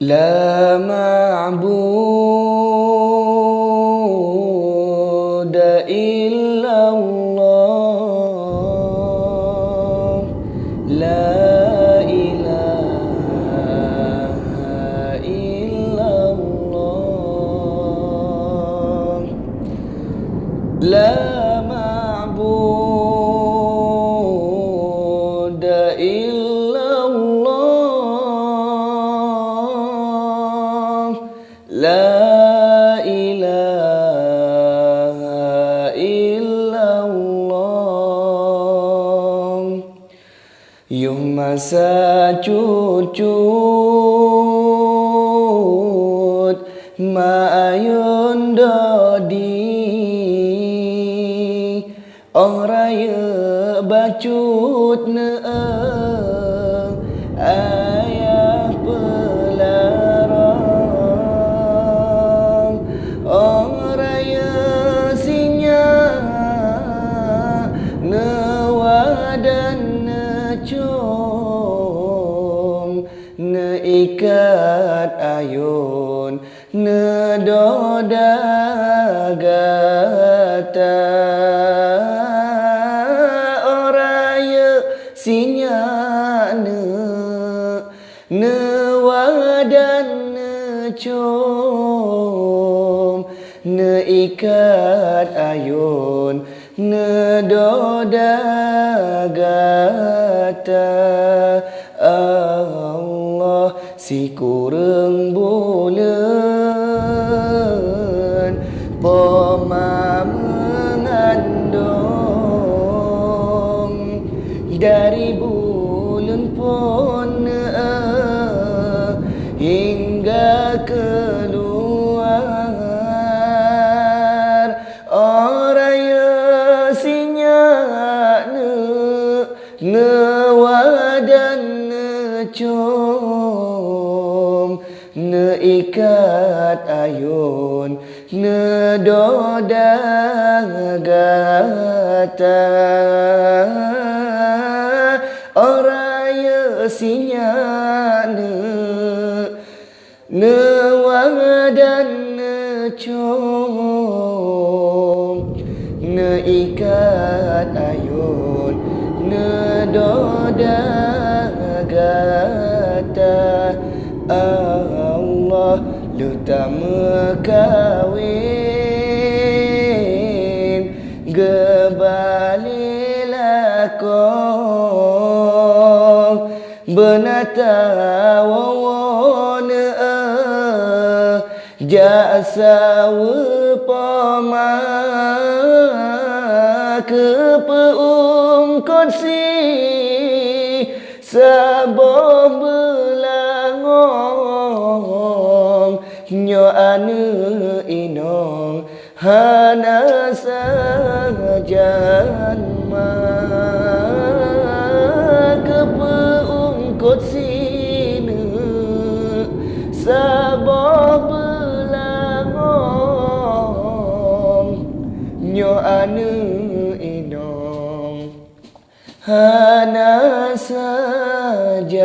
لا معبود إلا الله لا إله إلا الله لا معبود إلا الله لا إله إلا الله Yung masa cucut Ma'ayun dodi Ong raya bacut ayah pelarang Ong raya sinya wadan cum ikat ayun doda gata oraya sinya wadan cum ikat ayun doda gata Allah si kurang bulan poma mengandung dari bulan pun hingga keluar oraya sinya wadan cum ikat ayun doda gata oraya sinya wadan cum ikat ayun doda gata Allah lu tak mekawin gebalilah kong benata wawon jasa wepama kepeum konsi saboh belangong nyo anu inong hana sajan ma kepeum kotsine saboh belangong nyo anu inong hana sajan